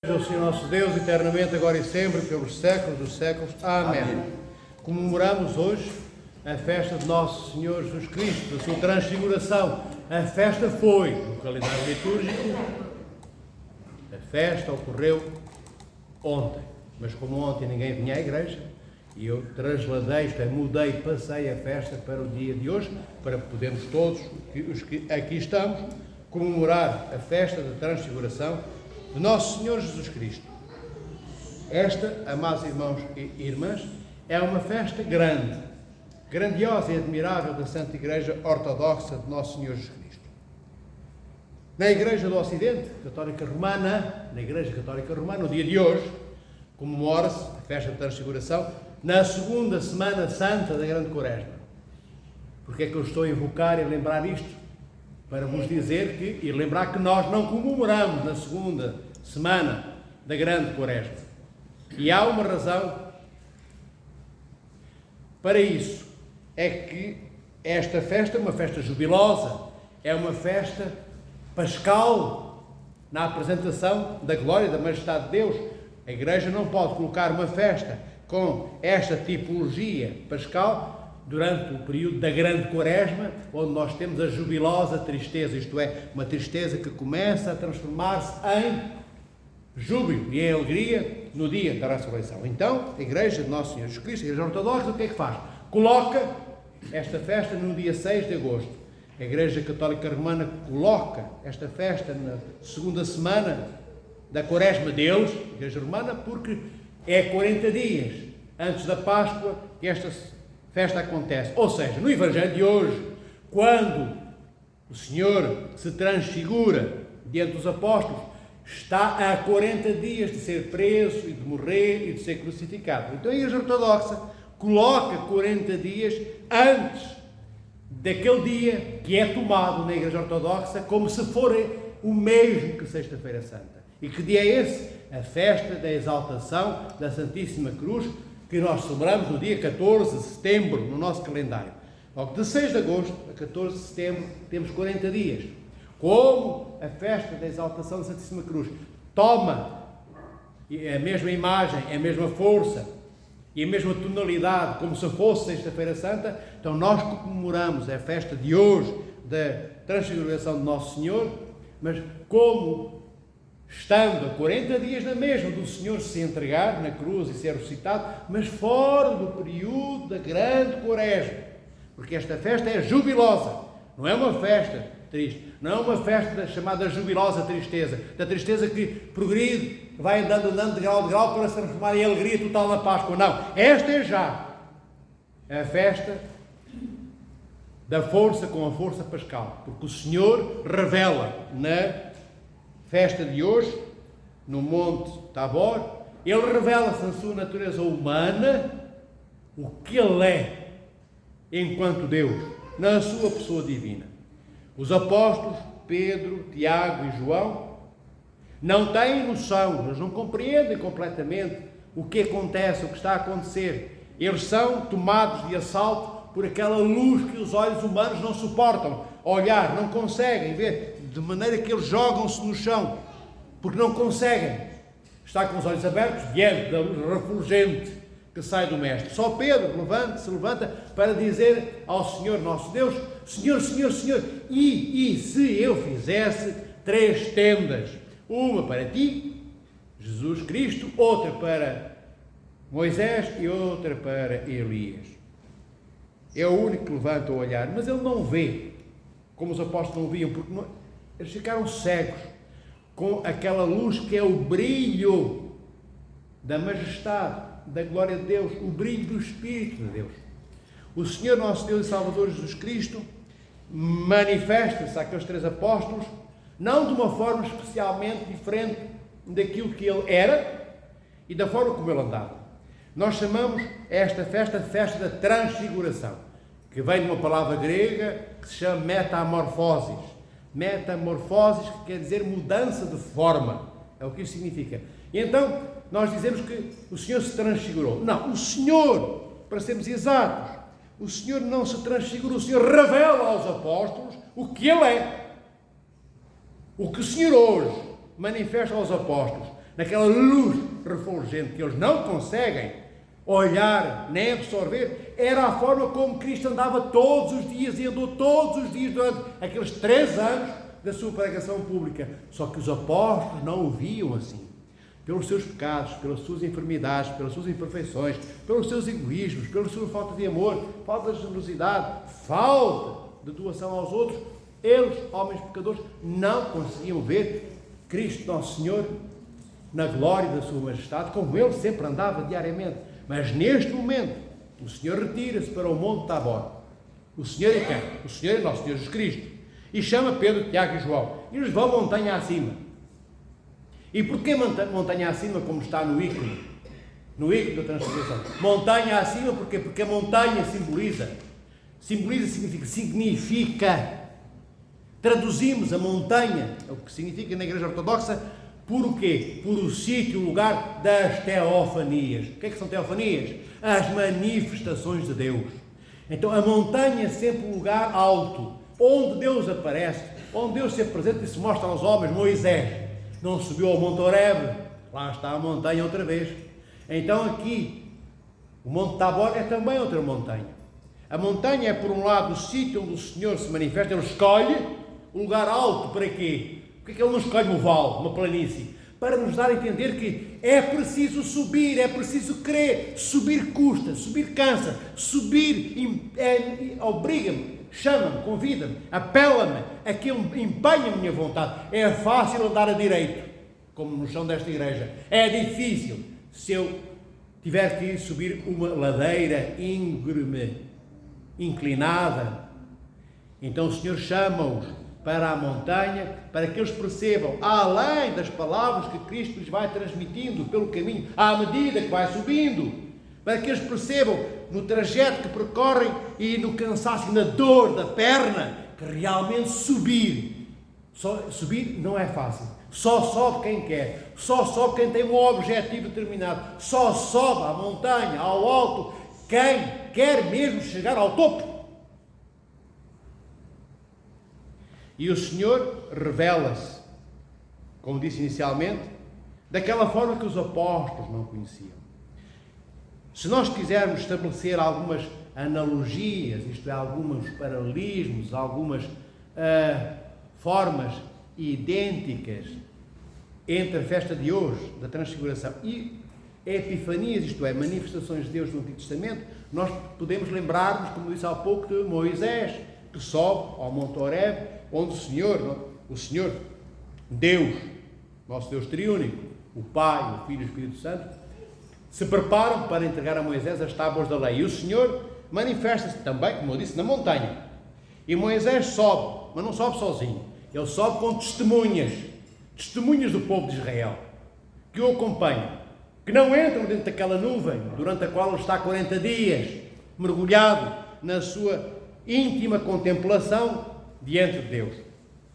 Do Senhor nosso Deus, eternamente, agora e sempre, pelos séculos dos séculos. Amém. Comemoramos hoje a festa de Nosso Senhor Jesus Cristo, da sua transfiguração. A festa foi, no calendário litúrgico, a festa ocorreu ontem. Mas como ontem ninguém vinha à igreja, e eu trasladei, mudei, passei a festa para o dia de hoje, para podermos todos, os que aqui estamos, comemorar a festa da transfiguração de Nosso Senhor Jesus Cristo. Esta, amados irmãos e irmãs, é uma festa grande, grandiosa e admirável da Santa Igreja Ortodoxa de Nosso Senhor Jesus Cristo. Na Igreja do Ocidente, Católica Romana, na Igreja Católica Romana, no dia de hoje, comemora-se a festa da Transfiguração na segunda Semana Santa da Grande Quaresma. Porque é que eu estou a invocar e lembrar isto? Para vos dizer que, e lembrar que nós não comemoramos na segunda semana da Grande Quaresma. E há uma razão para isso. É que esta festa é uma festa jubilosa, é uma festa pascal na apresentação da glória e da majestade de Deus. A Igreja não pode colocar uma festa com esta tipologia pascal durante o período da Grande Quaresma, onde nós temos a jubilosa tristeza, isto é, uma tristeza que começa a transformar-se em júbilo e em alegria no dia da ressurreição. Então, a Igreja de Nosso Senhor Jesus Cristo, a Igreja Ortodoxa, o que é que faz? Coloca esta festa no dia 6 de agosto. A Igreja Católica Romana coloca esta festa na segunda semana da Quaresma deles, a Igreja Romana, porque é 40 dias antes da Páscoa que esta festa acontece. Ou seja, no Evangelho de hoje, quando o Senhor se transfigura diante dos apóstolos, está a 40 dias de ser preso e de morrer e de ser crucificado. Então a Igreja Ortodoxa coloca 40 dias antes daquele dia que é tomado na Igreja Ortodoxa como se for o mesmo que Sexta-feira Santa. E que dia é esse? A festa da exaltação da Santíssima Cruz, que nós celebramos no dia 14 de setembro no nosso calendário. Logo, de 6 de agosto a 14 de setembro temos 40 dias. Como a festa da exaltação da Santíssima Cruz toma a mesma imagem, a mesma força e a mesma tonalidade como se fosse Sexta-feira Santa, então nós comemoramos a festa de hoje da Transfiguração de Nosso Senhor, mas como estando a 40 dias na mesma do Senhor se entregar na cruz e ser ressuscitado, mas fora do período da Grande Quaresma, porque esta festa é jubilosa, não é uma festa triste, não é uma festa da chamada jubilosa tristeza, da tristeza que progride, vai andando de grau para se transformar em alegria total na Páscoa. Não, esta é já a festa da força com a força pascal, porque o Senhor revela na festa de hoje, no Monte Tabor, Ele revela-se na sua natureza humana, o que Ele é enquanto Deus, na sua pessoa divina. Os apóstolos, Pedro, Tiago e João, não têm noção, eles não compreendem completamente o que acontece, o que está a acontecer. Eles são tomados de assalto por aquela luz que os olhos humanos não suportam olhar, não conseguem ver, de maneira que eles jogam-se no chão, porque não conseguem estar com os olhos abertos diante da luz refulgente que sai do Mestre. Só Pedro se levanta para dizer ao Senhor nosso Deus: Senhor, Senhor, Senhor, e se eu fizesse 3 tendas, uma para ti, Jesus Cristo, outra para Moisés e outra para Elias. É o único que levanta o olhar, mas ele não vê, como os apóstolos não viam, porque eles ficaram cegos com aquela luz que é o brilho da majestade, da glória de Deus, o brilho do Espírito de Deus. O Senhor nosso Deus e Salvador Jesus Cristo manifesta-se àqueles 3 apóstolos, não de uma forma especialmente diferente daquilo que ele era e da forma como ele andava. Nós chamamos esta festa de festa da transfiguração, que vem de uma palavra grega que se chama metamorfoses. Metamorfoses, que quer dizer mudança de forma, é o que isso significa. E então, nós dizemos que o Senhor se transfigurou. Não, o Senhor, para sermos exatos, o Senhor não se transfigurou, o Senhor revela aos apóstolos o que Ele é. O que o Senhor hoje manifesta aos apóstolos naquela luz refulgente que eles não conseguem olhar nem absorver, era a forma como Cristo andava todos os dias e andou todos os dias durante aqueles 3 anos da sua pregação pública. Só que os apóstolos não o viam assim. Pelos seus pecados, pelas suas enfermidades, pelas suas imperfeições, pelos seus egoísmos, pela sua falta de amor, falta de generosidade, falta de doação aos outros, eles, homens pecadores, não conseguiam ver Cristo Nosso Senhor na glória da sua majestade, como ele sempre andava diariamente. Mas neste momento, o Senhor retira-se para o Monte Tabor. O Senhor é quem? O Senhor é nosso Senhor Jesus Cristo. E chama Pedro, Tiago e João. E eles vão montanha acima. E porquê montanha acima, como está no ícone? No ícone da Transfiguração. Montanha acima, porquê? Porque a montanha simboliza. Significa. Traduzimos a montanha, o que significa na Igreja Ortodoxa, por o quê? Por o sítio, o lugar das teofanias. O que é que são teofanias? As manifestações de Deus. Então a montanha é sempre um lugar alto, onde Deus aparece, onde Deus se apresenta e se mostra aos homens. Moisés não subiu ao Monte Horebe, lá está a montanha outra vez. Então aqui, o Monte Tabor é também outra montanha. A montanha é, por um lado, o sítio onde o Senhor se manifesta. Ele escolhe o lugar alto. Para quê? Porque é que ele não escolhe um vale, uma planície? Para nos dar a entender que é preciso subir, é preciso querer. Subir custa, subir cansa, subir obriga-me, chama-me, convida-me, apela-me, aqui empenha a minha vontade. É fácil andar a direito, como no chão desta igreja. É difícil se eu tiver que subir uma ladeira íngreme, inclinada. Então o Senhor chama-os para a montanha, para que eles percebam, além das palavras que Cristo lhes vai transmitindo pelo caminho, à medida que vai subindo, para que eles percebam no trajeto que percorrem e no cansaço e na dor da perna, que realmente subir não é fácil. Só sobe quem quer, só sobe quem tem um objetivo determinado, só sobe à montanha, ao alto, quem quer mesmo chegar ao topo. E o Senhor revela-se, como disse inicialmente, daquela forma que os apóstolos não conheciam. Se nós quisermos estabelecer algumas analogias, isto é, alguns paralelismos, algumas formas idênticas entre a festa de hoje, da Transfiguração, e Epifanias, isto é, manifestações de Deus no Antigo Testamento, nós podemos lembrar-nos, como disse há pouco, de Moisés, que sobe ao Monte Horebe, onde o Senhor, Deus, nosso Deus triúnico, o Pai, o Filho e o Espírito Santo, se preparam para entregar a Moisés as tábuas da lei. E o Senhor manifesta-se também, como eu disse, na montanha. E Moisés sobe, mas não sobe sozinho. Ele sobe com testemunhas do povo de Israel, que o acompanham, que não entram dentro daquela nuvem, durante a qual ele está 40 dias, mergulhado na sua íntima contemplação diante de Deus.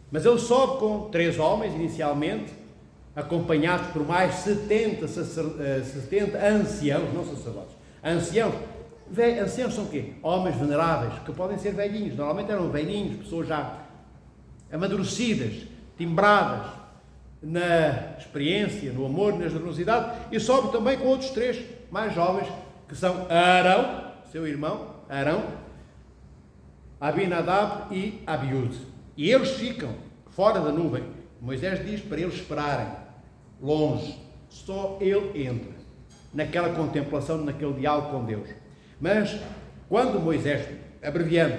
Mas ele sobe com 3 homens, inicialmente, acompanhados por mais 70 anciãos, não sacerdotes, anciãos. Anciãos são o quê? Homens veneráveis, que podem ser velhinhos, normalmente eram velhinhos, pessoas já amadurecidas, timbradas na experiência, no amor, na generosidade, e sobe também com outros 3 mais jovens, que são Arão, seu irmão, Arão, Abinadab e Abiúde. E eles ficam fora da nuvem. Moisés diz para eles esperarem longe. Só ele entra naquela contemplação, naquele diálogo com Deus. Mas quando Moisés, abreviando,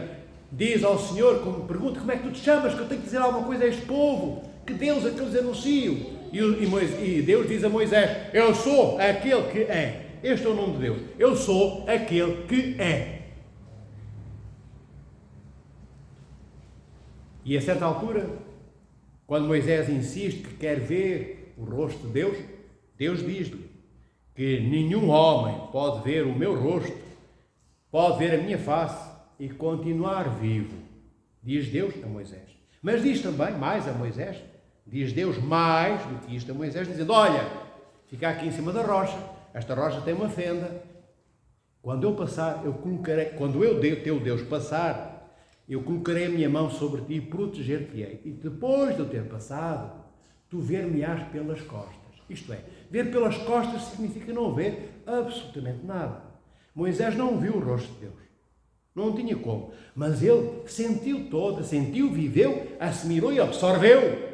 diz ao Senhor, como pergunta, como é que tu te chamas, que eu tenho que dizer alguma coisa a este povo, que Deus é que eu lhes anuncio. E Deus diz a Moisés, eu sou aquele que é. Este é o nome de Deus. Eu sou aquele que é. E a certa altura, quando Moisés insiste que quer ver o rosto de Deus, Deus diz-lhe que nenhum homem pode ver o meu rosto, pode ver a minha face e continuar vivo, diz Deus a Moisés. Mas diz também mais a Moisés, diz Deus mais do que isto a Moisés, dizendo, olha, fica aqui em cima da rocha, esta rocha tem uma fenda, quando eu passar, eu colocarei, quando eu, teu Deus, passar, eu colocarei a minha mão sobre ti e proteger-te-ei. E depois de eu ter passado, tu ver-me-ás pelas costas. Isto é, ver pelas costas significa não ver absolutamente nada. Moisés não viu o rosto de Deus. Não tinha como. Mas ele sentiu toda, sentiu, viveu, assimilou e absorveu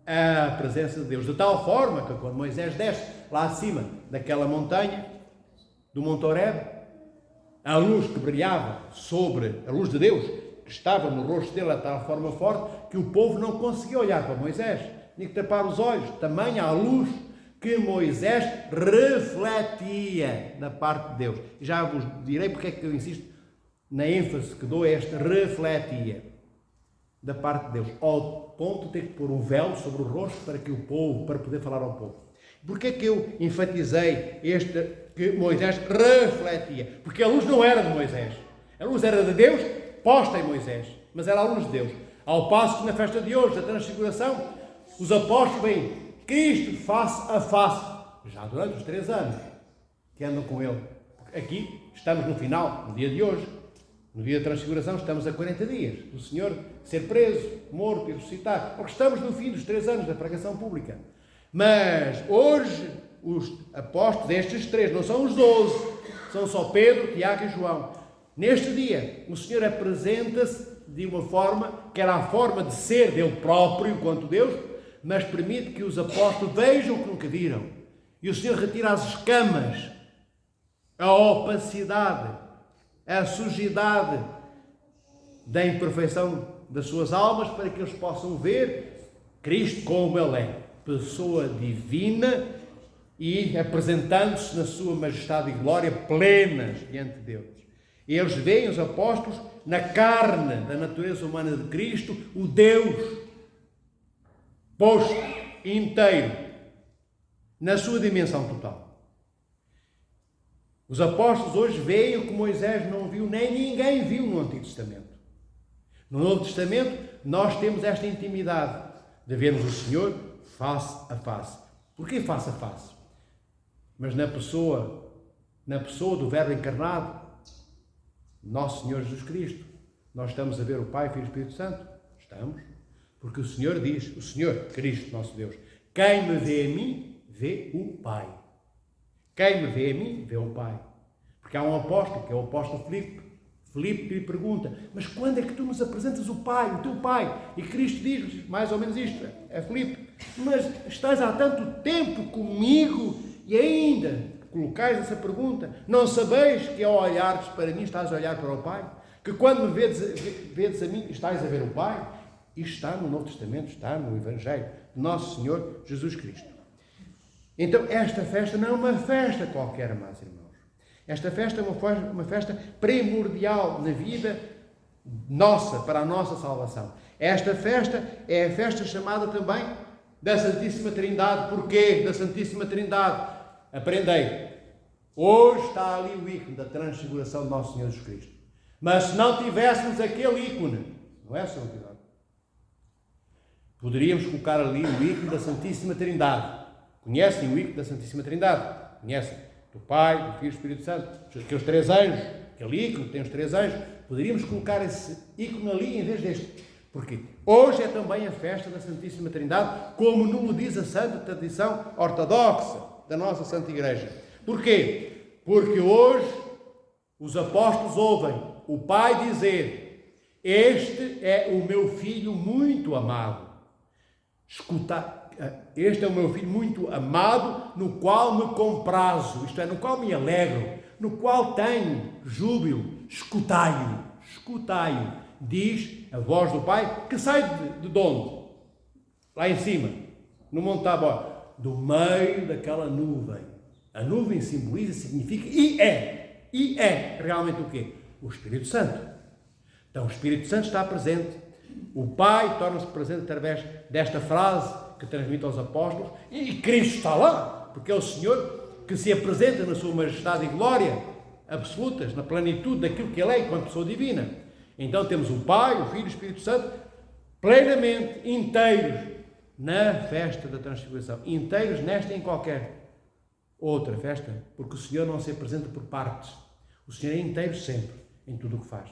a presença de Deus. De tal forma que quando Moisés desce lá acima daquela montanha, do Monte Horebe, a luz que brilhava sobre a luz de Deus, que estava no rosto dele de tal forma forte, que o povo não conseguia olhar para Moisés. Tinha que tapar os olhos. Tamanha a luz que Moisés refletia da parte de Deus. Já vos direi porque é que eu insisto na ênfase que dou a esta refletia da parte de Deus, ao ponto de ter que pôr um véu sobre o rosto para que o povo, para poder falar ao povo. Porquê é que eu enfatizei que Moisés refletia? Porque a luz não era de Moisés. A luz era de Deus, posta em Moisés, mas era a luz de Deus. Ao passo que na festa de hoje, da Transfiguração, os apóstolos veem Cristo face a face, já durante os 3 anos que andam com ele. Aqui estamos no final, no dia de hoje, no dia da Transfiguração, estamos a 40 dias do Senhor ser preso, morto e ressuscitar, porque estamos no fim dos 3 anos da pregação pública. Mas hoje os apóstolos, estes 3, não são os 12, são só Pedro, Tiago e João. Neste dia, o Senhor apresenta-se de uma forma que era a forma de ser dele próprio, enquanto Deus, mas permite que os apóstolos vejam o que nunca viram. E o Senhor retira as escamas, a opacidade, a sujidade da imperfeição das suas almas, para que eles possam ver Cristo como Ele é, pessoa divina, e apresentando-se na sua majestade e glória plenas diante de Deus. Eles veem, os apóstolos, na carne da natureza humana de Cristo, o Deus posto inteiro, na sua dimensão total. Os apóstolos hoje veem o que Moisés não viu, nem ninguém viu no Antigo Testamento. No Novo Testamento, nós temos esta intimidade de vermos o Senhor face a face. Porquê face a face? Mas na pessoa do Verbo encarnado, nosso Senhor Jesus Cristo, nós estamos a ver o Pai, Filho e Espírito Santo? Estamos. Porque o Senhor diz, o Senhor, Cristo, nosso Deus, quem me vê a mim, vê o Pai. Quem me vê a mim, vê o Pai. Porque há um apóstolo, que é o apóstolo Filipe. Filipe lhe pergunta, mas quando é que tu nos apresentas o Pai, o teu Pai? E Cristo diz mais ou menos isto, é Filipe, mas estás há tanto tempo comigo e ainda colocais essa pergunta? Não sabeis que ao olhares para mim estás a olhar para o Pai? Que quando me vedes a mim, estás a ver o Pai? Isto está no Novo Testamento, está no Evangelho de Nosso Senhor Jesus Cristo. Então, esta festa não é uma festa qualquer, amados irmãos. Esta festa é uma festa primordial na vida nossa, para a nossa salvação. Esta festa é a festa chamada também da Santíssima Trindade. Porquê da Santíssima Trindade? Aprendei. Hoje está ali o ícone da transfiguração de Nosso Senhor Jesus Cristo. Mas se não tivéssemos aquele ícone, não é, Sr. Cuidado? Poderíamos colocar ali o ícone da Santíssima Trindade. Conhecem o ícone da Santíssima Trindade? Conhecem? Do Pai, do Filho e do Espírito Santo. Aqueles 3 anjos, aquele ícone que tem os 3 anjos. Poderíamos colocar esse ícone ali em vez deste. Porquê? Hoje é também a festa da Santíssima Trindade, como nos diz a santa tradição ortodoxa da nossa Santa Igreja. Porquê? Porque hoje os apóstolos ouvem o Pai dizer: este é o meu Filho muito amado. Escuta, este é o meu Filho muito amado, no qual me comprazo, isto é, no qual me alegro, no qual tenho júbilo. Escutai-o, escutai-o, diz a voz do Pai, que sai de onde? Lá em cima, no Monte Tabor, do meio daquela nuvem. A nuvem simboliza, significa e é realmente o quê? O Espírito Santo. Então o Espírito Santo está presente. O Pai torna-se presente através desta frase que transmite aos apóstolos, e Cristo está lá, porque é o Senhor que se apresenta na sua majestade e glória absolutas, na plenitude daquilo que Ele é enquanto pessoa divina. Então temos o Pai, o Filho e o Espírito Santo plenamente inteiros na festa da Transfiguração, inteiros nesta e em qualquer outra festa, porque o Senhor não se apresenta por partes, o Senhor é inteiro sempre, em tudo o que faz.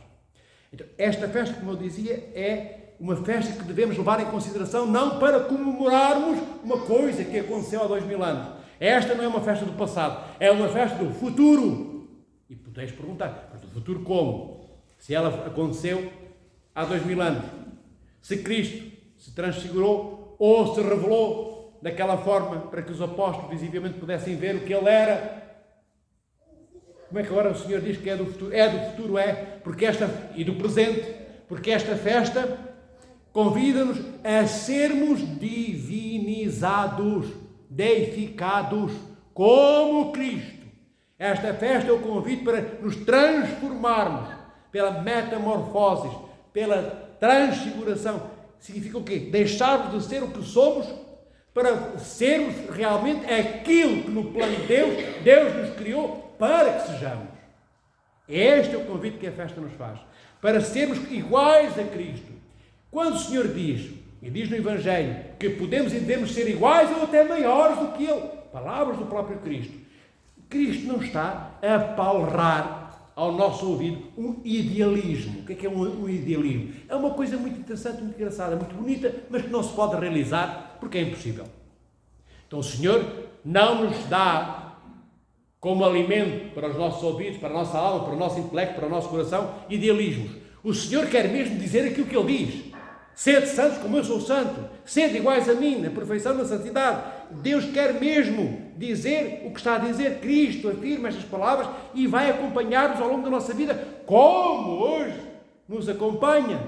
Então, esta festa, como eu dizia, é uma festa que devemos levar em consideração não para comemorarmos uma coisa que aconteceu há 2000 anos. Esta não é uma festa do passado, é uma festa do futuro. E podeis perguntar, mas do futuro como? Se ela aconteceu há 2000 anos. Se Cristo se transfigurou ou se revelou daquela forma para que os apóstolos visivelmente pudessem ver o que ele era. Como é que agora o Senhor diz que é do futuro? É do futuro, porque e do presente, porque esta festa convida-nos a sermos divinizados, deificados, como Cristo. Esta festa é o convite para nos transformarmos pela metamorfose, pela transfiguração. Significa o quê? Deixarmos de ser o que somos para sermos realmente aquilo que no plano de Deus nos criou para que sejamos. Este é o convite que a festa nos faz, para sermos iguais a Cristo. Quando o Senhor diz, e diz no Evangelho, que podemos e devemos ser iguais ou até maiores do que Ele, palavras do próprio Cristo, Cristo não está a palrar ao nosso ouvido um idealismo. O que é um idealismo? É uma coisa muito interessante, muito engraçada, muito bonita, mas que não se pode realizar porque é impossível. Então o Senhor não nos dá como alimento para os nossos ouvidos, para a nossa alma, para o nosso intelecto, para o nosso coração, idealismos. O Senhor quer mesmo dizer aquilo que Ele diz. Sede santos como eu sou santo. Sede iguais a mim, na perfeição, na santidade. Deus quer mesmo dizer o que está a dizer. Cristo afirma estas palavras e vai acompanhar-nos ao longo da nossa vida, como hoje nos acompanha.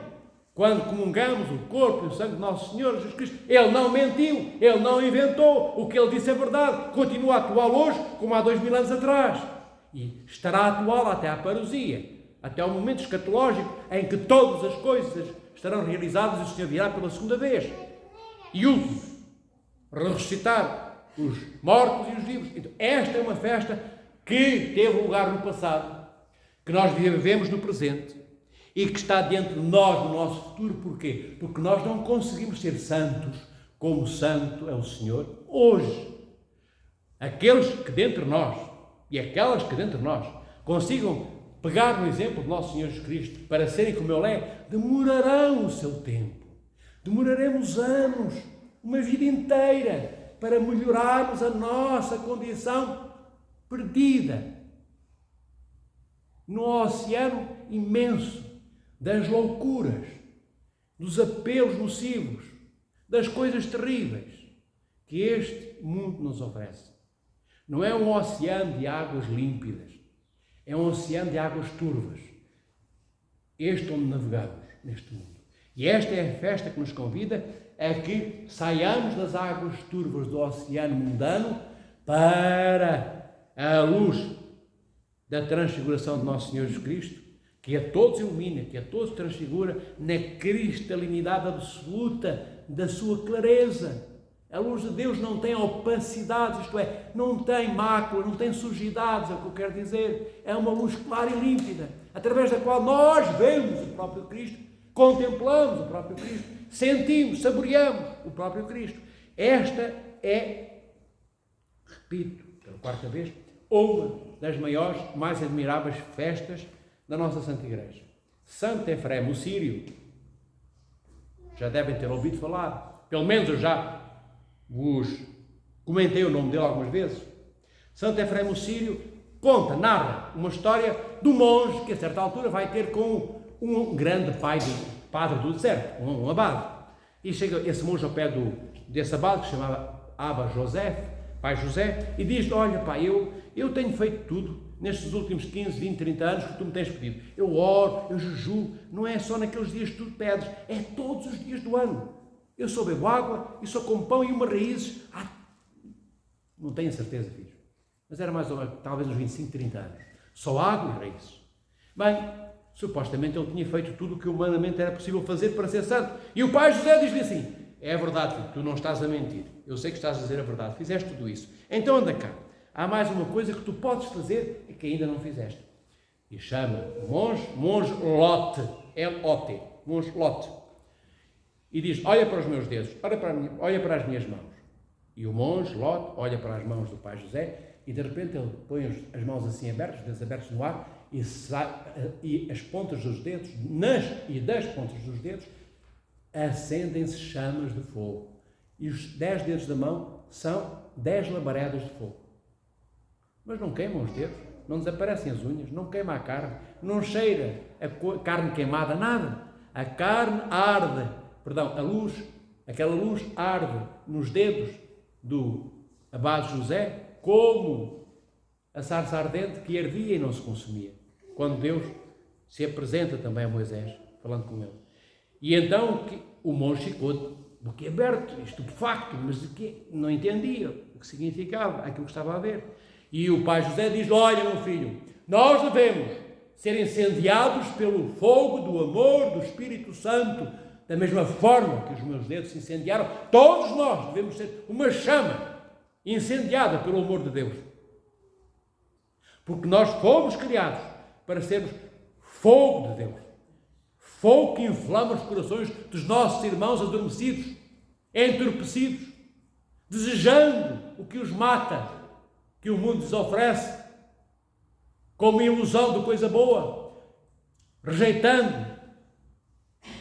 Quando comungamos o corpo e o sangue de nosso Senhor Jesus Cristo, Ele não mentiu, Ele não inventou, o que Ele disse é verdade, continua atual hoje como há 2000 anos atrás. E estará atual até à parousia, até ao momento escatológico em que todas as coisas estarão realizadas e o Senhor virá pela segunda vez. E último, ressuscitar os mortos e os vivos. Então, esta é uma festa que teve lugar no passado, que nós vivemos no presente e que está diante de nós no nosso futuro. Porquê? Porque nós não conseguimos ser santos como santo é o Senhor hoje. Aqueles que dentre nós e aquelas que dentre nós consigam pegar no exemplo do nosso Senhor Jesus Cristo para serem como Ele é, demorarão o seu tempo. Demoraremos anos, uma vida inteira, para melhorarmos a nossa condição perdida no oceano imenso das loucuras, dos apelos nocivos, das coisas terríveis que este mundo nos oferece. Não é um oceano de águas límpidas, é um oceano de águas turvas. Este onde navegamos neste mundo. E esta é a festa que nos convida a que saiamos das águas turvas do oceano mundano para a luz da transfiguração de nosso Senhor Jesus Cristo, que a todos ilumina, que a todos transfigura na cristalinidade absoluta da sua clareza. A luz de Deus não tem opacidades, isto é, não tem mácula, não tem sujidades, é o que eu quero dizer. É uma luz clara e límpida, através da qual nós vemos o próprio Cristo, contemplamos o próprio Cristo, sentimos, saboreamos o próprio Cristo. Esta é, repito, pela quarta vez, uma das maiores, mais admiráveis festas da nossa Santa Igreja. Santo Efremo, o Sírio, já devem ter ouvido falar, pelo menos eu já vos comentei o nome dele algumas vezes. Santo Efremo, o Sírio, conta, narra uma história do monge que a certa altura vai ter com um grande padre do deserto, um abade. E chega esse monge ao pé desse abade, que se chamava Abba José, pai José, e diz-lhe: olha pai, eu tenho feito tudo nestes últimos 15, 20, 30 anos que tu me tens pedido. Eu oro, eu jejuo, não é só naqueles dias que tu pedes, é todos os dias do ano. Eu só bebo água, e só como pão e umas raízes. Não tenho certeza, filho, mas era mais ou menos, talvez uns 25, 30 anos. Só água e raízes. Bem, supostamente ele tinha feito tudo o que humanamente era possível fazer para ser santo. E o pai José diz-lhe assim: é verdade, filho, tu não estás a mentir. Eu sei que estás a dizer a verdade, fizeste tudo isso. Então anda cá. Há mais uma coisa que tu podes fazer e que ainda não fizeste. E chama o monge Lote, L-O-T, monge Lote. E diz: olha para os meus dedos, olha para as minhas mãos. E o monge Lote olha para as mãos do pai José e de repente ele põe as mãos assim abertas, os dedos abertos no ar, e as pontas dos dedos, das pontas dos dedos, acendem-se chamas de fogo. E os 10 dedos da mão são 10 labaredas de fogo. Mas não queimam os dedos, não desaparecem as unhas, não queima a carne, não cheira a carne queimada, nada. A carne arde, a luz, aquela luz arde nos dedos do abade José, como a sarça ardente que ardia e não se consumia. Quando Deus se apresenta também a Moisés, falando com ele. E então o monge ficou boquiaberto, estupefacto, mas não entendia o que significava aquilo que estava a ver. E o pai José diz: olha, meu filho, nós devemos ser incendiados pelo fogo do amor do Espírito Santo, da mesma forma que os meus dedos se incendiaram. Todos nós devemos ser uma chama incendiada pelo amor de Deus. Porque nós fomos criados para sermos fogo de Deus. Fogo que inflama os corações dos nossos irmãos adormecidos, entorpecidos, desejando o que os mata, que o mundo lhes oferece, como ilusão de coisa boa, rejeitando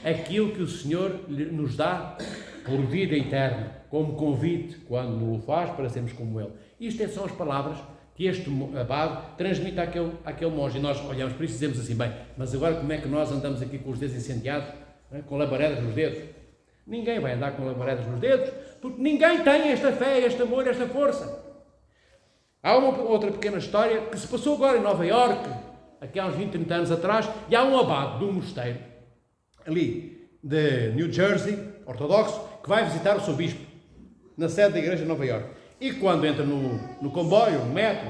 aquilo que o Senhor nos dá por vida eterna, como convite, quando nos o faz para sermos como Ele. Isto são as palavras que este abade transmite àquele monge. E nós olhamos para isso e dizemos assim: bem, mas agora como é que nós andamos aqui com os dedos incendiados, com labaredas nos dedos? Ninguém vai andar com labaredas nos dedos, porque ninguém tem esta fé, este amor, esta força. Há uma outra pequena história que se passou agora em Nova Iorque, aqui há uns 20, 30 anos atrás, e há um abade de um mosteiro, ali de New Jersey, ortodoxo, que vai visitar o seu bispo, na sede da igreja de Nova Iorque. E quando entra no comboio, no metro,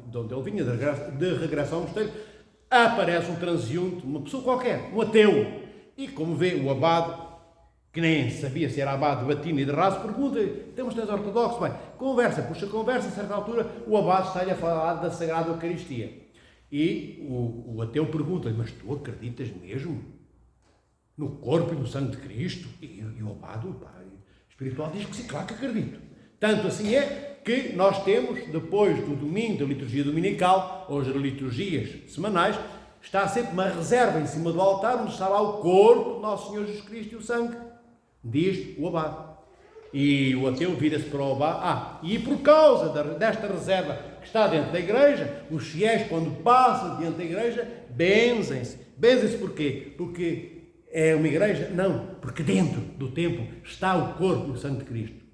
de onde ele vinha, de regresso ao mosteiro, aparece um transeunte, uma pessoa qualquer, um ateu. E como vê o abade, que nem sabia se era abade de batina e de raso, pergunta: temos 3 ortodoxos? Bem, puxa conversa, a certa altura o abade está-lhe a falar da Sagrada Eucaristia. E o ateu pergunta-lhe: mas tu acreditas mesmo no corpo e no sangue de Cristo? E o abade, o pai espiritual, diz que sim, claro que acredito. Tanto assim é que nós temos, depois do domingo da liturgia dominical, ou as liturgias semanais, está sempre uma reserva em cima do altar, onde está lá o corpo de Nosso Senhor Jesus Cristo e o sangue, diz o abade. E o ateu vira-se para o abade: e por causa desta reserva que está dentro da igreja, os fiéis, quando passam diante da igreja, benzem-se. Benzem-se porquê? Porque é uma igreja? Não, porque dentro do templo está o corpo e o sangue de Cristo.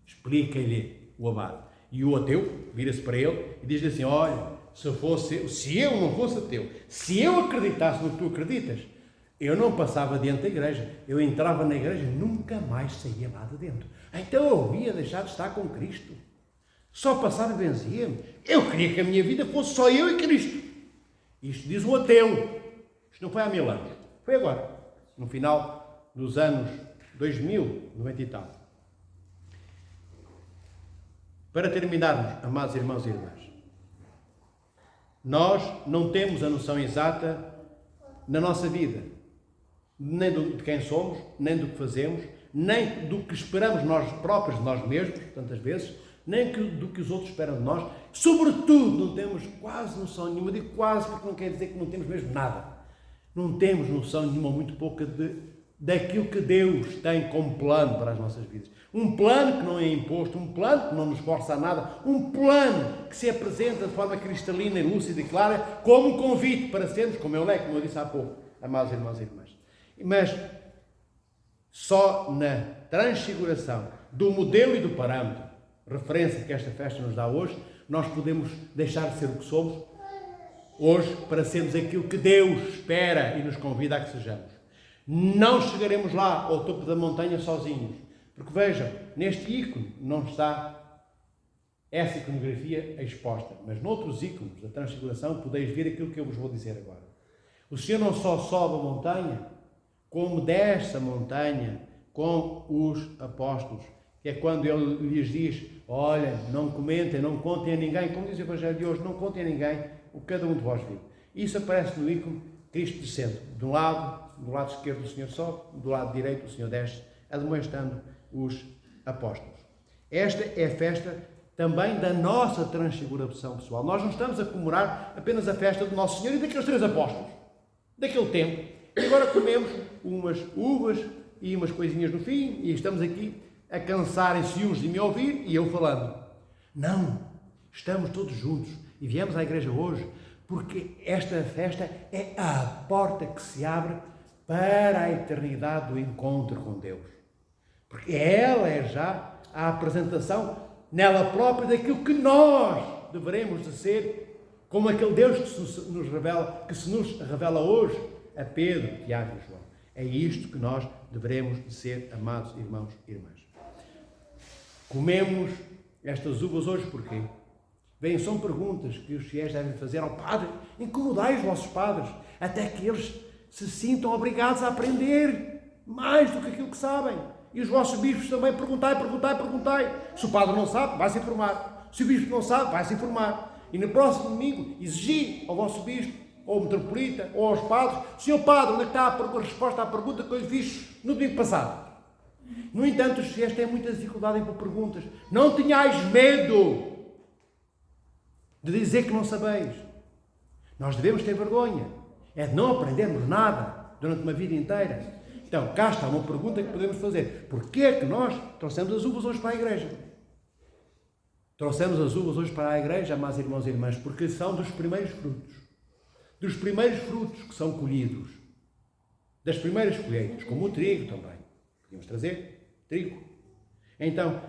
Explica-lhe o abade. E o ateu vira-se para ele e diz-lhe assim: olha, se eu não fosse ateu, se eu acreditasse no que tu acreditas, eu não passava diante da igreja, eu entrava na igreja e nunca mais saía lá de dentro. Então eu ia deixar de estar com Cristo. Só passava e benzia-me. Eu queria que a minha vida fosse só eu e Cristo. Isto diz o ateu. Isto não foi há 1000 anos. Foi agora, no final dos anos 2000, 90 e tal. Para terminarmos, amados irmãos e irmãs, nós não temos a noção exata na nossa vida, nem de quem somos, nem do que fazemos, nem do que esperamos nós próprios de nós mesmos, tantas vezes, nem do que os outros esperam de nós. Sobretudo, não temos quase noção nenhuma, digo quase porque não quer dizer que não temos mesmo nada. Não temos noção nenhuma, muito pouca, daquilo que Deus tem como plano para as nossas vidas. Um plano que não é imposto, um plano que não nos força a nada, um plano que se apresenta de forma cristalina e lúcida e clara, como um convite para sermos, como eu disse há pouco, amados irmãos e irmãs. Mas só na transfiguração do modelo e do parâmetro, referência que esta festa nos dá hoje, nós podemos deixar de ser o que somos hoje para sermos aquilo que Deus espera e nos convida a que sejamos. Não chegaremos lá ao topo da montanha sozinhos, porque vejam, neste ícone não está essa iconografia exposta, mas noutros ícones da Transfiguração podeis ver aquilo que eu vos vou dizer agora. O Senhor não só sobe a montanha, como desce a montanha com os apóstolos, que é quando Ele lhes diz: olha, não comentem, não contem a ninguém, como diz o Evangelho de hoje, não contem a ninguém o que cada um de vós viu. Isso aparece no ícone Cristo descendo. Do lado esquerdo o Senhor sobe, do lado direito o Senhor desce, admoestando os apóstolos. Esta é a festa também da nossa transfiguração pessoal. Nós não estamos a comemorar apenas a festa do Nosso Senhor e daqueles 3 apóstolos, daquele tempo. E agora comemos umas uvas e umas coisinhas no fim, e estamos aqui a cansarem-se uns de me ouvir, e eu falando. Não, estamos todos juntos, e viemos à igreja hoje, porque esta festa é a porta que se abre para a eternidade do encontro com Deus. Porque ela é já a apresentação, nela própria, daquilo que nós deveremos de ser, como aquele Deus que se nos revela hoje a Pedro, Tiago e João. É isto que nós devemos de ser, amados irmãos e irmãs. Comemos estas uvas hoje porquê? Bem, são perguntas que os fiéis devem fazer ao Padre. Incomodai os vossos padres, até que eles se sintam obrigados a aprender mais do que aquilo que sabem. E os vossos bispos também, perguntai. Se o padre não sabe, vai-se informar. Se o bispo não sabe, vai-se informar. E no próximo domingo, exigi ao vosso bispo, ou ao metropolita, ou aos padres, Senhor Padre, onde é que está a resposta à pergunta que eu lhe fiz no domingo passado? No entanto, os fiéis têm muita dificuldade em pôr perguntas. Não tenhais medo de dizer que não sabeis. Nós devemos ter vergonha. É de não aprendermos nada durante uma vida inteira. Então, cá está uma pergunta que podemos fazer. Porquê é que nós trouxemos as uvas hoje para a igreja? Trouxemos as uvas hoje para a igreja, amados irmãos e irmãs, porque são dos primeiros frutos. Dos primeiros frutos que são colhidos. Das primeiras colheitas, como o trigo também. Podíamos trazer trigo. Então,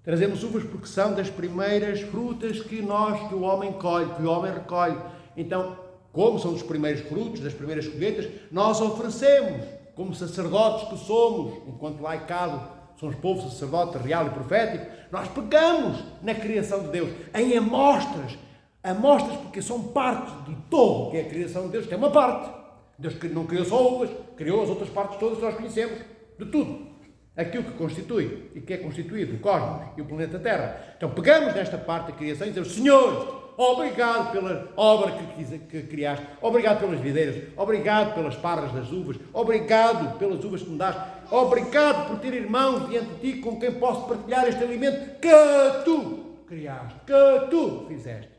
trazemos uvas porque são das primeiras frutas que o homem colhe, que o homem recolhe. Então, como são dos primeiros frutos, das primeiras colheitas, nós oferecemos, como sacerdotes que somos, enquanto laicado, somos povo sacerdote real e profético, nós pegamos na criação de Deus, em amostras porque são parte do todo, que é a criação de Deus, tem uma parte. Deus não criou só uvas, criou as outras partes todas que nós conhecemos, de tudo. Aquilo que constitui e que é constituído o cosmos e o planeta Terra. Então pegamos nesta parte da criação e dizemos, Senhor, obrigado pela obra que criaste, obrigado pelas videiras, obrigado pelas parras das uvas, obrigado pelas uvas que me dás, obrigado por ter irmãos diante de ti com quem posso partilhar este alimento que tu criaste, que tu fizeste.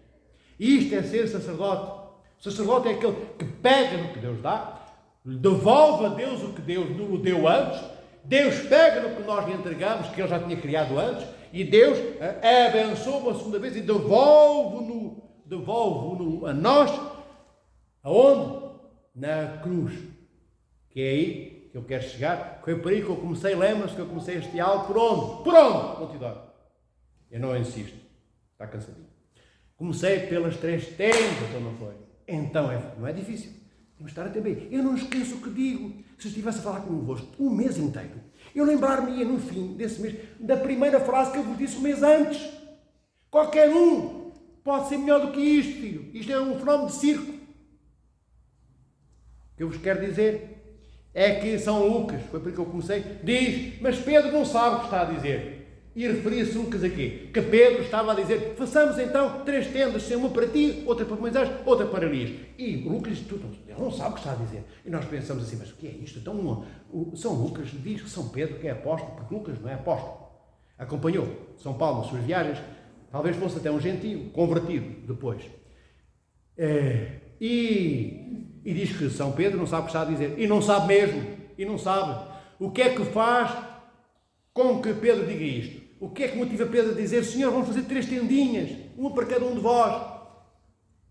E isto é ser sacerdote. O sacerdote é aquele que pega no que Deus dá, devolve a Deus o que Deus nos deu antes, Deus pega no que nós lhe entregamos, que Ele já tinha criado antes, e Deus abençoa uma segunda vez e devolve-no a nós, aonde? Na cruz. Que é aí que eu quero chegar. Foi por aí que eu comecei, lembra-se que eu comecei este diálogo, por onde? Por onde? Multidão. Eu não insisto, está cansadinho. Comecei pelas 3 tendas, ou não foi? Então, não é difícil. Temos de estar até bem. Eu não esqueço o que digo. Se eu estivesse a falar convosco um mês inteiro, eu lembrar-me-ia no fim desse mês da primeira frase que eu vos disse um mês antes. Qualquer um pode ser melhor do que isto, filho. Isto é um fenómeno de circo. O que eu vos quero dizer é que São Lucas, foi por aí que eu comecei, diz, mas Pedro não sabe o que está a dizer. E referia-se Lucas aqui, que Pedro estava a dizer, façamos então 3 tendas, uma para ti, outra para Moisés, outra para Elias. E Lucas diz, ele não sabe o que está a dizer. E nós pensamos assim, mas o que é isto? Então São Lucas diz que São Pedro que é apóstolo, porque Lucas não é apóstolo. Acompanhou São Paulo nas suas viagens, talvez fosse até um gentio, convertido depois. E diz que São Pedro não sabe o que está a dizer. E não sabe mesmo, e não sabe. O que é que faz com que Pedro diga isto? O que é que motiva Pedro a dizer, Senhor, vamos fazer 3 tendinhas, uma para cada um de vós?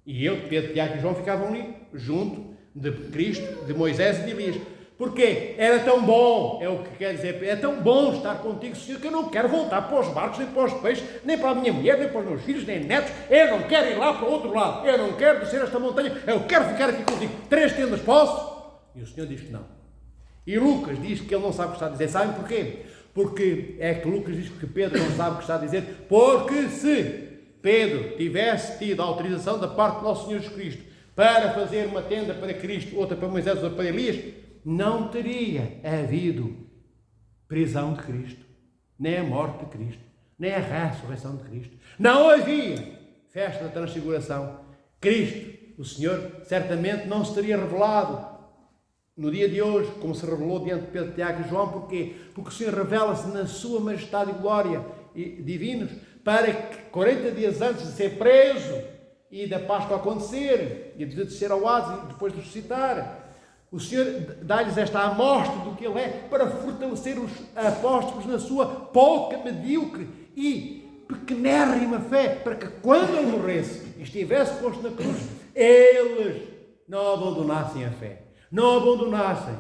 E ele, Pedro, Tiago e João ficavam ali, junto de Cristo, de Moisés e de Elias. Porquê? Era tão bom, é o que quer dizer, é tão bom estar contigo, Senhor, que eu não quero voltar para os barcos, nem para os peixes, nem para a minha mulher, nem para os meus filhos, nem netos. Eu não quero ir lá para o outro lado. Eu não quero descer esta montanha. Eu quero ficar aqui contigo. 3 tendas posso? E o Senhor diz que não. E Lucas diz que ele não sabe o que está a dizer. Sabem porquê? Porque é que Lucas diz que Pedro não sabe o que está a dizer. Porque se Pedro tivesse tido a autorização da parte do nosso Senhor Jesus Cristo para fazer uma tenda para Cristo, outra para Moisés, outra para Elias, não teria havido prisão de Cristo, nem a morte de Cristo, nem a ressurreição de Cristo. Não havia festa da transfiguração. Cristo, o Senhor, certamente não se teria revelado no dia de hoje, como se revelou diante de Pedro, Tiago e João. Porquê? Porque o Senhor revela-se na sua majestade e glória divinos, para que 40 dias antes de ser preso e da Páscoa acontecer, e de descer ao Hades e depois de ressuscitar, O Senhor dá-lhes esta amostra do que Ele é para fortalecer os apóstolos na sua pouca, medíocre e pequenérrima fé, para que quando Ele morresse e estivesse posto na cruz, eles não abandonassem a fé, não abandonassem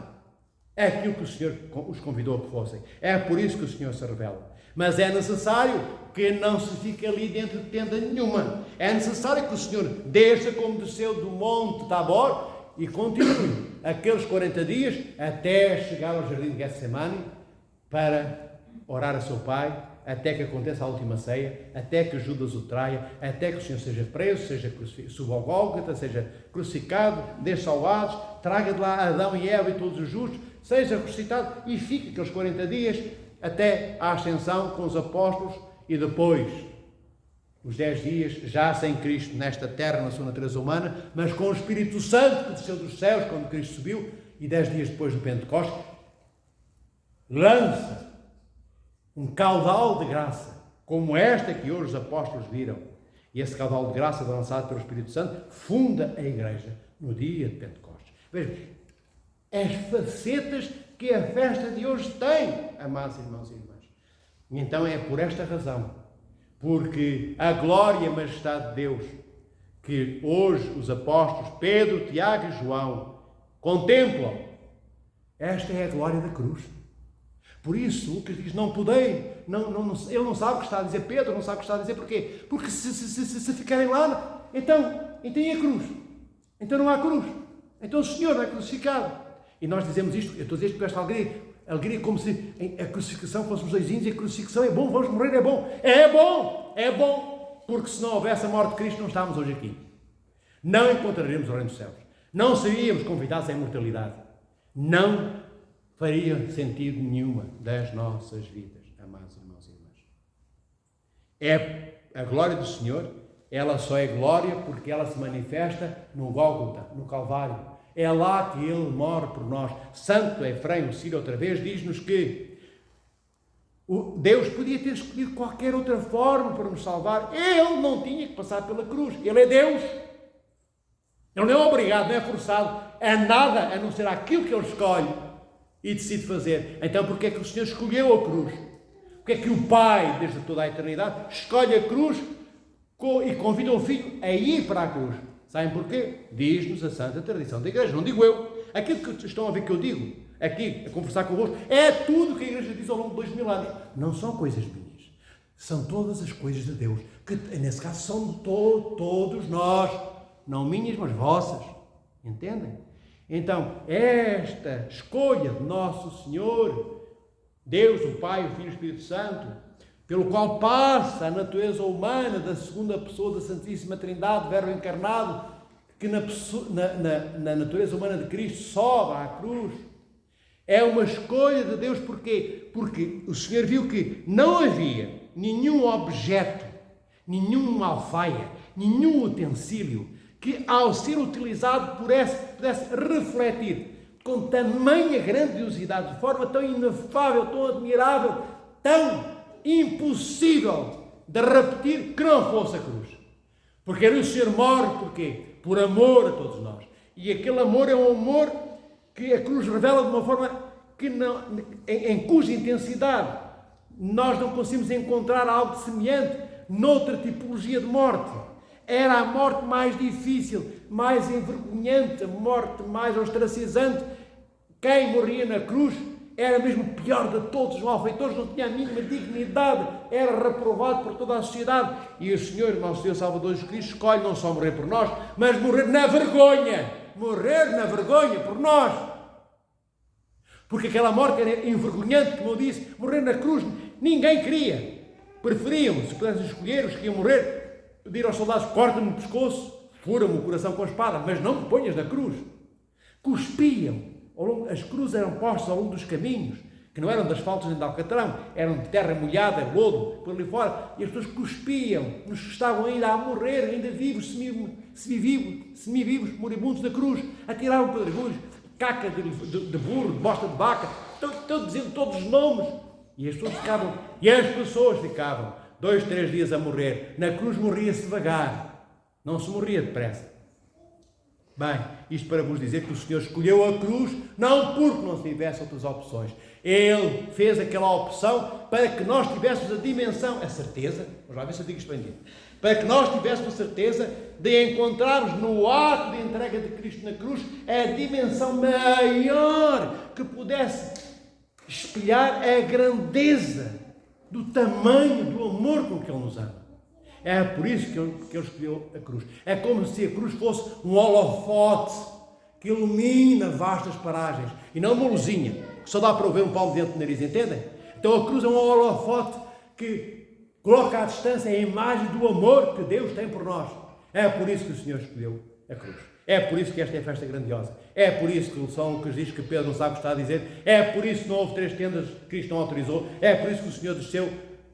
aquilo que o Senhor os convidou a que fossem. É por isso que o Senhor se revela. Mas é necessário que não se fique ali dentro de tenda nenhuma. É necessário que o Senhor desça como desceu do monte Tabor e continue aqueles 40 dias até chegar ao jardim de Getsemane para orar a seu Pai, até que aconteça a última ceia, até que Judas o traia, até que o Senhor seja preso, seja suba ao Gólgota, seja crucificado, desça ao Hades, traga de lá Adão e Eva e todos os justos, seja ressuscitado e fique aqueles 40 dias até à ascensão com os apóstolos e depois os 10 dias já sem Cristo nesta terra, na sua natureza humana, mas com o Espírito Santo que desceu dos céus quando Cristo subiu, e 10 dias depois do Pentecostes, lança um caudal de graça, como esta que hoje os apóstolos viram. E esse caudal de graça lançado pelo Espírito Santo funda a Igreja no dia de Pentecostes. Vejam, as facetas que a festa de hoje tem, amados irmãos e irmãs. E então é por esta razão, porque a glória e a majestade de Deus, que hoje os apóstolos Pedro, Tiago e João contemplam, esta é a glória da cruz. Por isso, Lucas diz, não podei, ele não sabe o que está a dizer, Pedro não sabe o que está a dizer, porquê? Porque se ficarem lá, então e a cruz? Então não há cruz. Então o Senhor não é crucificado. E nós dizemos isto, eu estou a dizer isto com esta alegria como se a crucificação fôssemos doisinhos, e a crucificação é bom, vamos morrer, é bom, porque se não houvesse a morte de Cristo não estávamos hoje aqui. Não encontraríamos o reino dos céus. Não seríamos convidados à imortalidade. Não faria sentido nenhuma das nossas vidas, amados irmãos e irmãs. É a glória do Senhor, ela só é glória porque ela se manifesta no Gólgota, no Calvário. É lá que Ele morre por nós. Santo Efrém, o Sírio, outra vez, diz-nos que Deus podia ter escolhido qualquer outra forma para nos salvar. Ele não tinha que passar pela cruz. Ele é Deus. Ele não é obrigado, não é forçado a nada, a não ser aquilo que Ele escolhe e decide fazer. Então, porque é que o Senhor escolheu a cruz? Porque é que o Pai, desde toda a eternidade, escolhe a cruz e convida o Filho a ir para a cruz? Sabem porquê? Diz-nos a santa tradição da Igreja, não digo eu. Aquilo que estão a ver que eu digo aqui, a conversar convosco, é tudo que a Igreja diz ao longo de 2000 anos. Não são coisas minhas. São todas as coisas de Deus, que nesse caso são de todos nós. Não minhas, mas vossas. Entendem? Então, esta escolha de Nosso Senhor, Deus, o Pai, o Filho e o Espírito Santo, pelo qual passa a natureza humana da segunda pessoa da Santíssima Trindade, Verbo encarnado, que na natureza humana de Cristo sobe à cruz. É uma escolha de Deus, porquê? Porque o Senhor viu que não havia nenhum objeto, nenhuma alfaia, nenhum utensílio que, ao ser utilizado, pudesse refletir com tamanha grandiosidade, de forma tão inefável, tão admirável, tão impossível de repetir, que não fosse a cruz. Porque o Senhor morre, porquê? Por amor a todos nós. E aquele amor é um amor que a cruz revela de uma forma que não, em cuja intensidade nós não conseguimos encontrar algo semelhante noutra tipologia de morte. Era a morte mais difícil, mais envergonhante, a morte mais ostracizante. Quem morria na cruz era mesmo o pior de todos os malfeitores, não tinha a mínima dignidade, era reprovado por toda a sociedade. E o Senhor, nosso Deus Salvador Jesus Cristo, escolhe não só morrer por nós, mas morrer na vergonha por nós. Porque aquela morte era envergonhante, como eu disse, morrer na cruz, ninguém queria. Preferiam, se pudessem escolher, os que iam morrer, pedir aos soldados, corta-me o pescoço, fura-me o coração com a espada, mas não me ponhas na cruz. Cuspiam. As cruzes eram postas ao longo dos caminhos, que não eram de asfaltos nem de alcatrão, eram de terra molhada, lodo, por ali fora, e as pessoas cuspiam nos que estavam ainda a morrer, ainda vivos, semivivos, moribundos da cruz, atiravam pedregulhos, caca de burro, de bosta de vaca, dizendo todos os nomes, e as pessoas ficavam 2, 3 dias a morrer. Na cruz morria-se devagar, não se morria depressa. Bem, isto para vos dizer que o Senhor escolheu a cruz, não porque não tivesse outras opções. Ele fez aquela opção para que nós tivéssemos a dimensão, a certeza, vamos lá ver se eu digo isto bem dito, para que nós tivéssemos a certeza de encontrarmos no ato de entrega de Cristo na cruz a dimensão maior que pudesse espelhar a grandeza do tamanho do amor com que Ele nos ama. É por isso que ele escolheu a cruz. É como se a cruz fosse um holofote que ilumina vastas paragens e não uma luzinha, que só dá para ver um palmo dentro do nariz, entendem? Então a cruz é um holofote que coloca à distância a imagem do amor que Deus tem por nós. É por isso que o Senhor escolheu a cruz. É por isso que esta é a festa grandiosa. É por isso que o São Lucas diz que Pedro não sabe o que está a dizer. É por isso que não houve 3 tendas que Cristo não autorizou. É por isso que o Senhor desceu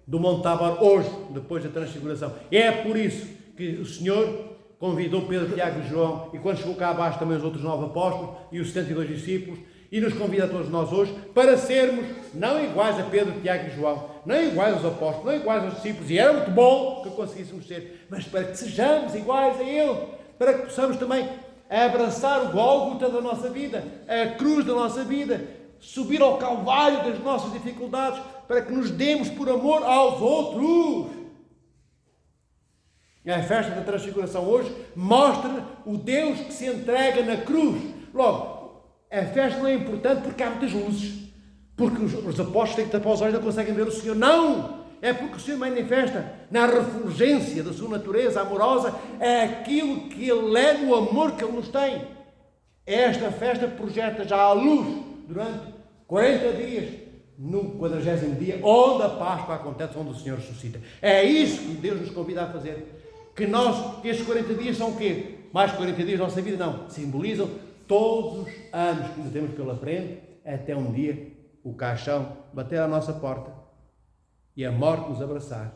do Monte Tabor hoje, depois da transfiguração. É por isso que o Senhor convidou Pedro, Tiago e João, e quando chegou cá abaixo também os outros 9 apóstolos e os 72 discípulos, e nos convida a todos nós hoje para sermos não iguais a Pedro, Tiago e João, não iguais aos apóstolos, não iguais aos discípulos, e era muito bom que conseguíssemos ser, mas para que sejamos iguais a Ele, para que possamos também abraçar o Gólgota da nossa vida, a cruz da nossa vida, subir ao calvário das nossas dificuldades, para que nos demos por amor aos outros. A festa da transfiguração hoje mostra o Deus que se entrega na cruz. Logo, a festa não é importante porque há muitas luzes, porque os apóstolos têm que tapar os olhos e não conseguem ver o Senhor. Não! É porque o Senhor manifesta na refulgência da sua natureza amorosa aquilo que Ele é no amor que Ele nos tem. Esta festa projeta já a luz durante 40 dias, no 40º dia, onde a Páscoa acontece, onde o Senhor ressuscita. É isso que Deus nos convida a fazer. Que estes 40 dias são o quê? Mais 40 dias da nossa vida? Não. Simbolizam todos os anos que nos temos pela frente, até um dia o caixão bater à nossa porta e a morte nos abraçar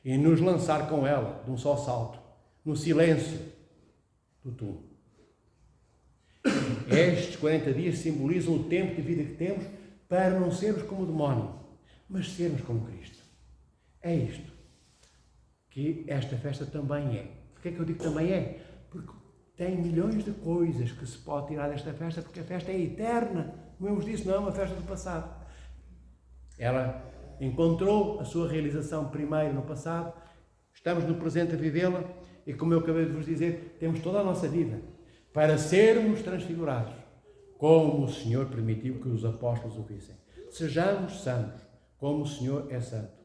e nos lançar com ela de um só salto, no silêncio do túmulo. Estes 40 dias simbolizam o tempo de vida que temos para não sermos como o demónio, mas sermos como Cristo. É isto que esta festa também é. Porquê é que eu digo também é? Porque tem milhões de coisas que se pode tirar desta festa, porque a festa é eterna. Como eu vos disse, não é uma festa do passado. Ela encontrou a sua realização primeiro no passado, estamos no presente a vivê-la e, como eu acabei de vos dizer, temos toda a nossa vida para sermos transfigurados, como o Senhor permitiu que os apóstolos o vissem. Sejamos santos, como o Senhor é santo.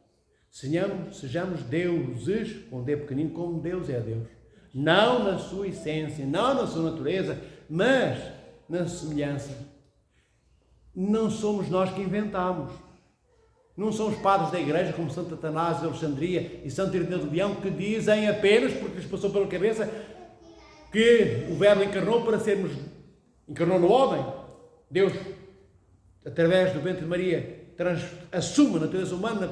Sejamos deuses, com D pequenino, como Deus é Deus. Não na sua essência, não na sua natureza, mas na semelhança. Não somos nós que inventamos. Não são os padres da igreja, como Santo Atanásio de Alexandria e Santo Irineu de Leão, que dizem apenas, porque lhes passou pela cabeça, que o Verbo encarnou no homem. Deus, através do ventre de Maria, assume a natureza humana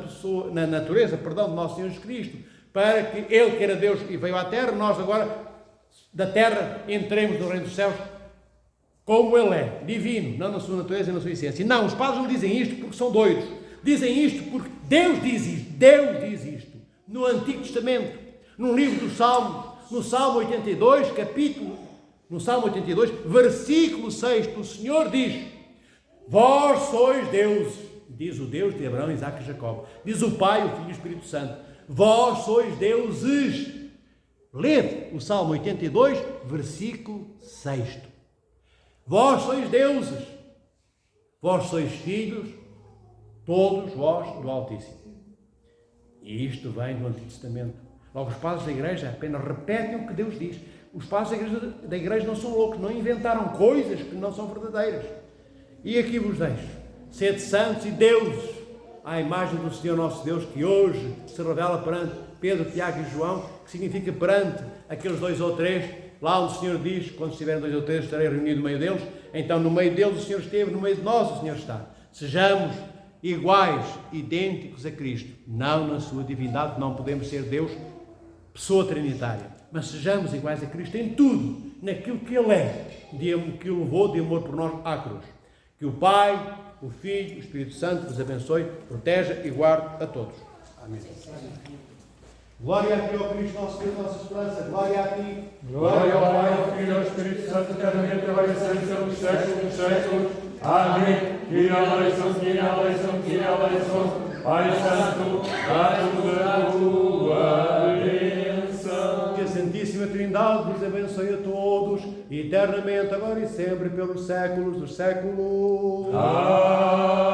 na natureza de nosso Senhor Jesus Cristo, para que Ele, que era Deus e veio à Terra, nós agora, da Terra, entremos no reino dos céus, como Ele é, divino, não na sua natureza e na sua essência. Não, os padres não dizem isto porque são doidos. Dizem isto porque Deus diz isto. Deus diz isto. No Antigo Testamento, no livro dos Salmos, no Salmo 82, no Salmo 82, versículo 6, o Senhor diz: vós sois deuses, diz o Deus de Abraão, Isaque e Jacó. Diz o Pai, o Filho e o Espírito Santo: vós sois deuses. Lede o Salmo 82, versículo 6. Vós sois deuses. Vós sois filhos, todos vós do Altíssimo. E isto vem do Antigo Testamento. Logo, os padres da igreja apenas repetem o que Deus diz. Os padres da igreja não são loucos, não inventaram coisas que não são verdadeiras. E aqui vos deixo: sede santos e deuses, à imagem do Senhor nosso Deus, que hoje se revela perante Pedro, Tiago e João, que significa perante aqueles 2 ou 3, lá onde o Senhor diz: quando estiverem 2 ou 3, estarei reunido no meio deles. Então, no meio deles o Senhor esteve, no meio de nós o Senhor está. Sejamos iguais, idênticos a Cristo, não na sua divindade, não podemos ser Deus, pessoa trinitária, mas sejamos iguais a Cristo em tudo, naquilo que Ele é, que o levou de amor por nós à cruz. Que o Pai, o Filho, o Espírito Santo vos abençoe, proteja e guarde a todos. Amém. Glória a Ti, ó Cristo, nosso Deus, nossa esperança. Glória a Ti. Glória ao Pai, ao Filho e ao Espírito Santo, eternamente, agora e sempre, pelos séculos dos séculos. Amém. Kyrie eleison, Kyrie eleison, Kyrie eleison. Pai Santo, dá-nos a tua bênção. Que a Santíssima Trindade vos abençoe a todos, eternamente, agora e sempre, pelos séculos dos séculos. Amém.